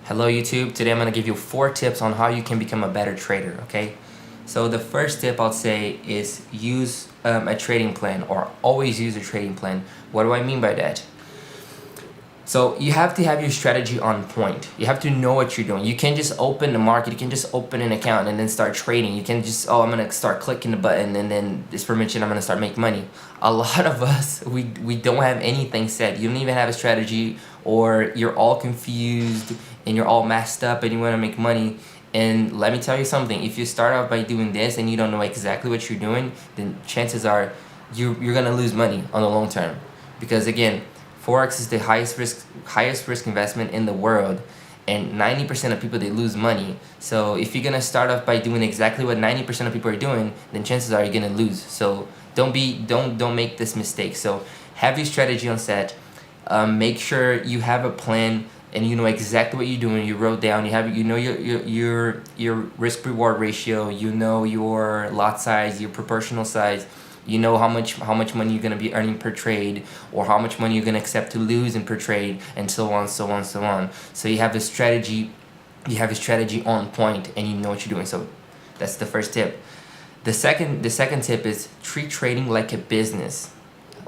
Hello YouTube, today I'm going to give you 4 tips on how you can become a better trader, okay? So the first tip I'll say is use a trading plan, or always use a trading plan. What do I mean by that? So you have to have your strategy on point. You have to know what you're doing. You can't just open the market, you can just open an account and then start trading. You can just, I'm gonna start clicking the button and then this permission, I'm gonna start making money. A lot of us, we don't have anything set. You don't even have a strategy, or you're all confused and you're all messed up and you wanna make money. And let me tell you something, if you start out by doing this and you don't know exactly what you're doing, then chances are you're gonna lose money on the long term. Because again, Forex is the highest risk investment in the world, and 90% of people, they lose money. So if you're gonna start off by doing exactly what 90% of people are doing, then chances are you're gonna lose. So don't make this mistake. So have your strategy on set. Make sure you have a plan and you know exactly what you're doing. You wrote down. You know your risk reward ratio. You know your lot size, your proportional size. You know how much money you're gonna be earning per trade, or how much money you're gonna accept to lose in per trade, and so on, so on, so on. So you have a strategy. You have a strategy on point, and you know what you're doing. So that's the first tip. The second tip is treat trading like a business.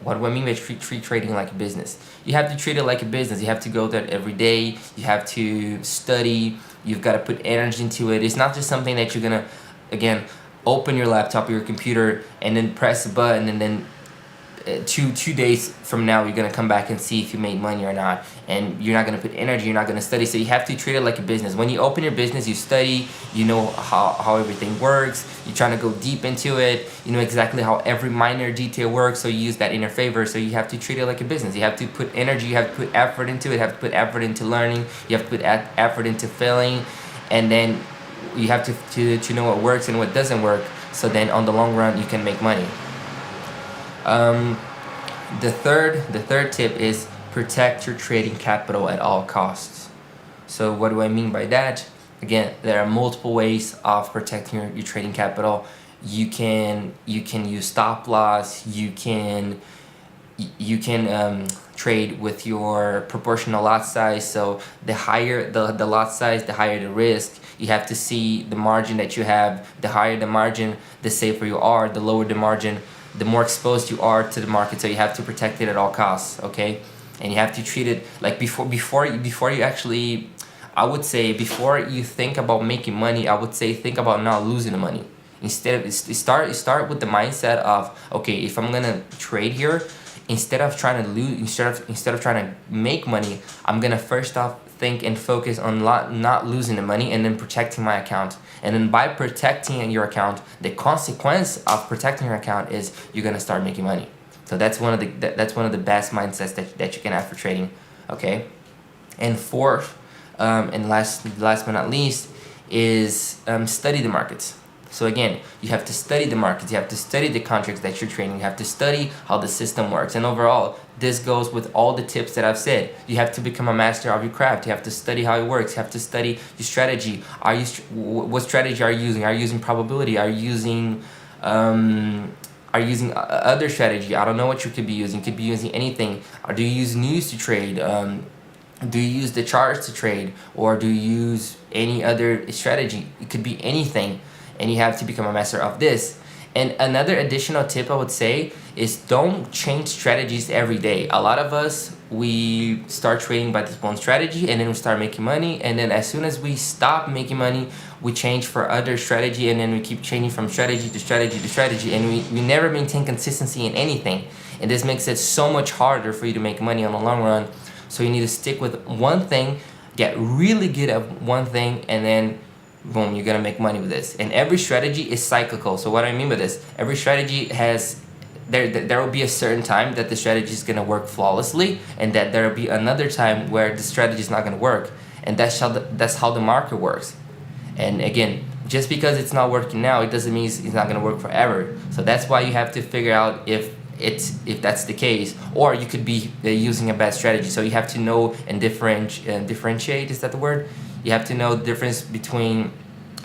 What do I mean by treat trading like a business? You have to treat it like a business. You have to go there every day. You have to study. You've got to put energy into it. It's not just something that you're gonna, again, open your laptop or your computer and then press a button, and then two days from now you're gonna come back and see if you made money or not, and you're not gonna put energy, you're not gonna study. So you have to treat it like a business. When you open your business, you study, you know how everything works, you're trying to go deep into it, you know exactly how every minor detail works, so you use that in your favor. So you have to treat it like a business. You have to put energy, you have to put effort into it, you have to put effort into learning, you have to put effort into failing, and then you have to know what works and what doesn't work, so then on the long run you can make money. The third tip is protect your trading capital at all costs. So what do I mean by that? Again, there are multiple ways of protecting your trading capital. You can use stop loss. You can trade with your proportional lot size. So the higher the lot size, the higher the risk. You have to see the margin that you have. The higher the margin, the safer you are. The lower the margin, the more exposed you are to the market. So you have to protect it at all costs, okay? And you have to treat it like before you actually, I would say, before you think about making money, I would say think about not losing the money. Instead of start with the mindset of, okay, if I'm gonna trade here, instead of trying to lose, instead of trying to make money, I'm gonna first off think and focus on not losing the money, and then protecting my account. And then by protecting your account, the consequence of protecting your account is you're gonna start making money. So that's one of the best mindsets that you can have for trading, okay? And fourth, and last but not least, is study the markets. So again, you have to study the markets, you have to study the contracts that you're trading, you have to study how the system works. And overall, this goes with all the tips that I've said. You have to become a master of your craft. You have to study how it works. You have to study your strategy. What strategy are you using? Are you using probability? Are you using other strategy? I don't know what you could be using. You could be using anything. Or do you use news to trade? Do you use the charts to trade? Or do you use any other strategy? It could be anything. And you have to become a master of this. And another additional tip I would say is don't change strategies every day. A lot of us, we start trading by this one strategy, and then we start making money, and then as soon as we stop making money, we change for other strategy, and then we keep changing from strategy to strategy to strategy, and we never maintain consistency in anything. And this makes it so much harder for you to make money on the long run. So you need to stick with one thing, get really good at one thing, and then boom, you're gonna make money with this. And every strategy is cyclical. So what I mean by this, every strategy has, there will be a certain time that the strategy is gonna work flawlessly, and that there will be another time where the strategy is not gonna work. And that's how the market works. And again, just because it's not working now, it doesn't mean it's not gonna work forever. So that's why you have to figure out if that's the case, or you could be using a bad strategy. So you have to know and differentiate. Is that the word? You have to know the difference between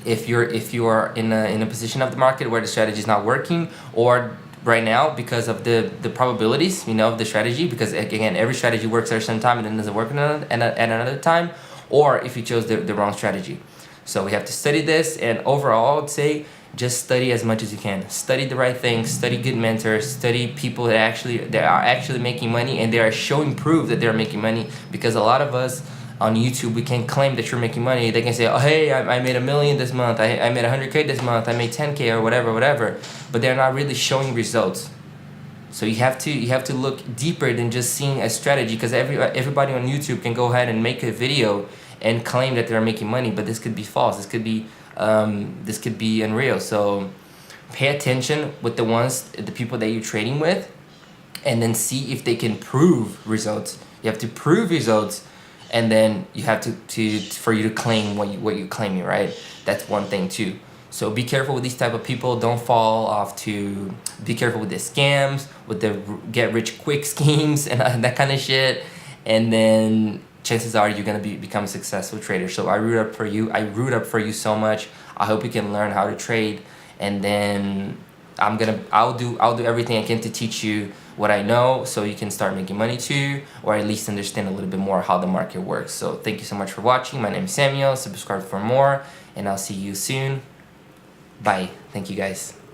if you are in a position of the market where the strategy is not working, or right now because of the probabilities, of the strategy, because again, every strategy works at a certain time and then doesn't work at another time, or if you chose the wrong strategy. So we have to study this, and overall I'd say just study as much as you can. Study the right things, study good mentors, study people that are actually making money, and they are showing proof that they're making money. Because a lot of us on YouTube, we can claim that you're making money. They can say, oh hey, I made $1 million this month, I made 100K this month, I made 10K or whatever, but they're not really showing results. So you have to look deeper than just seeing a strategy, because everybody on YouTube can go ahead and make a video and claim that they're making money, but this could be false. This could be unreal. So pay attention with the people that you're trading with, and then see if they can prove results. You have to prove results, and then you have to for you to claim what you're claiming, right? That's one thing too. So be careful with these type of people. Don't fall off to, be careful with the scams, with the get rich quick schemes and that kind of shit. And then chances are you're gonna become a successful trader. So I root up for you. I root up for you so much. I hope you can learn how to trade, and then I'll do everything I can to teach you what I know, so you can start making money too, or at least understand a little bit more how the market works. So thank you so much for watching. My name is Samuel. Subscribe for more, and I'll see you soon. Bye. Thank you guys.